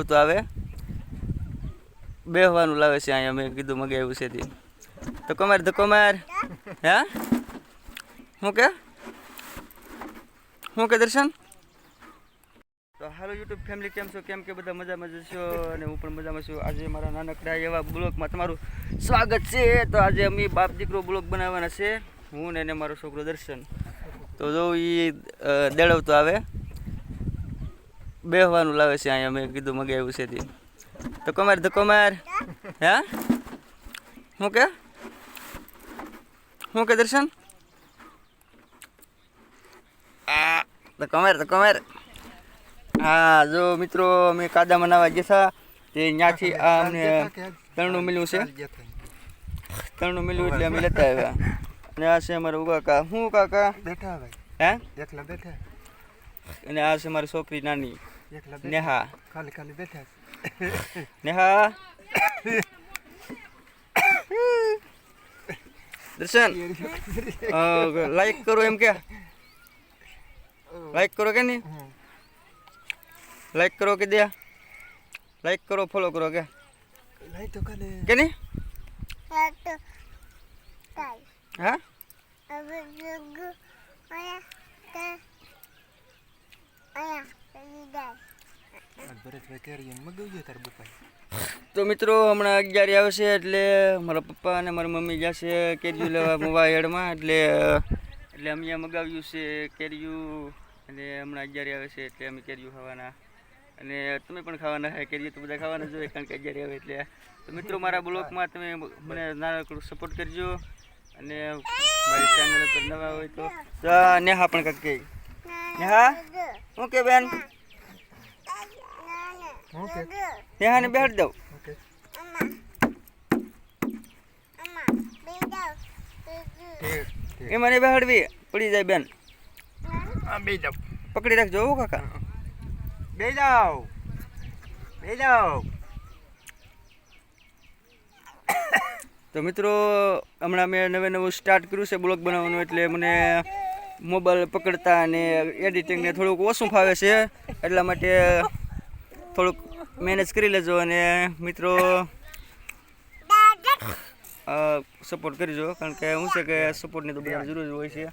તો આવે બેહવાનું લાવે છે અહીંયા મેં કીધું મગાવ્યું છે તે તો કમાર હે શું કે દર્શન તો હાલો યુટ્યુબ ફેમિલી કેમ છો કેમ કે બધા મજામાં જશો અને હું પણ મજામાં છું આજે મારા નાનકડા એવા બ્લોગમાં તમારું સ્વાગત છે તો આજે અમે બાપ દીકરો બ્લોગ બનાવવાના છે હું ને મારો છોકરો દર્શન તો જો એ દેડવતો આવે બેહવાનું લાવે છે અહીંયા મેં કીધું મગાવ્યું છે તે તો કમાર હે શું કે દર્શન તો કમાર હા જો મિત્રો અમે કાદામાં નાવા ગયા તે ત્યાંથી આ અમને તરણું મળ્યું છે તરણું મળ્યું એટલે અમે લેતા આવ્યા અને આ છે અમારા કાકા શું કાકા બેઠા હે એકલા બેઠા અને આ છે મારી છોકરી નાની નેહા ખાલી બેઠા નેહા દર્શન લાઈક કરો એમ કે લાઈક કરો કે નહીં લાઈક કરો કે દે લાઈક કરો ફોલો કરો કે લાઈક તો કાલે કે નહીં હા તો મિત્રો હમણાં 11 આવશે એટલે મારા પપ્પા અને મારી મમ્મી જશે કેરીયું લેવા મોબાઈલમાં એટલે અમે મગાવ્યું છે કેરીયું અને હમણાં 11 આવે છે એટલે અમે કેરીયું ખાવાના અને તમે પણ ખાવાના છે કેરીયું તો બધા ખાવાના જોઈએ કારણ કે 11 આવે એટલે તો મિત્રો મારા બ્લોગમાં તમે મને નાનો સપોર્ટ કરજો અને મારી ચેનલ પર નવા હોય તો નેહા પણ કંઈક કહે નેહા શું કે બેન નેહાને બેહાડી દઉં એ મને બેહાડવી પડી જાય બેન પકડી રાખજો હો કાકા બે જાઓ તો મિત્રો હમણાં મેં નવું સ્ટાર્ટ કર્યું છે બ્લોગ બનાવવાનું એટલે મને મોબાઈલ પકડતા અને એડિટિંગને થોડુંક ઓછું ફાવે છે એટલા માટે થોડુંક મેનેજ કરી લેજો અને મિત્રો સપોર્ટ કરજો કારણ કે શું છે કે સપોર્ટની તો બધાને જરૂર હોય છે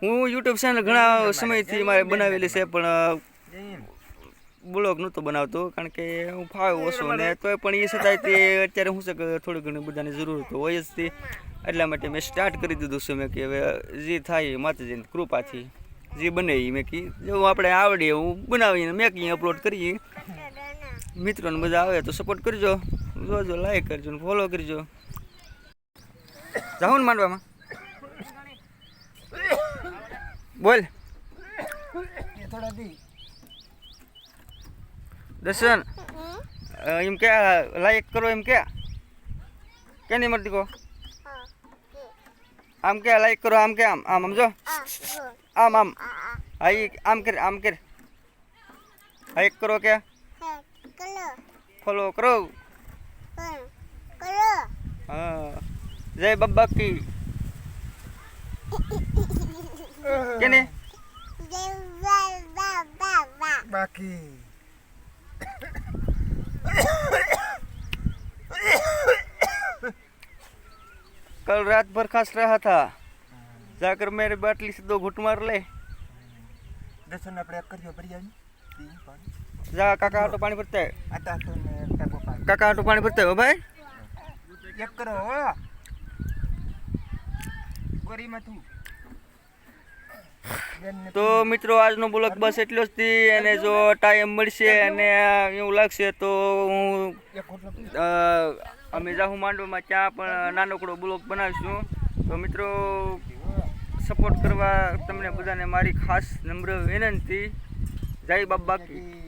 હું યુટ્યુબ ચેનલ ઘણા સમયથી મારે બનાવેલી છે પણ બ્લોગ નહોતો બનાવતો કારણ કે હું ફાવે ઓછું અને તોય પણ એ છતાંય તે અત્યારે શું છે કે થોડી ઘણી બધાની જરૂર તો હોય જ તે એટલા માટે મેં સ્ટાર્ટ કરી દીધું છે મેં કે હવે જે થાય માતાજીની કૃપાથી જે બને એ મેં કી જેવું આપણે આવડે હું બનાવીને મેં કંઈ અપલોડ કરીએ મિત્રોને મજા આવે તો સપોર્ટ કરજો જોજો લાઈક કરજો ને ફોલો કરજો જાઉં ને માંડવામાં બોલ દર્શન એમ કે લાઈક કરો એમ કે નહીં મળતી કહો આમ કે લાઈક કરો આમ કે આમ જો આમ હા આમ કર લાઈક કરો કે ફોલો કરો હા જય બાબા કી કે નહીં બાકી कल रात भर खांस रहा था जाकर मेरे बाटली से 2 घूंट मार ले दर्शन આપણે કરજો બરિયાની जा काका हाटो पानी भरता है આટા તો ને ટાકો પાણી काका हाटो पानी भरता है हो भाई એક કરો ગોરીમાં તું તો મિત્રો આજનો બ્લોગ બસ એટલો જ થી અને જો ટાઈમ મળશે અને એવું લાગશે તો હું અમે જાહું માંડવામાં ત્યાં પણ નાનકડો બ્લોગ બનાવીશું તો મિત્રો સપોર્ટ કરવા તમને બધાને મારી ખાસ નમ્ર વિનંતી જય બાબા કી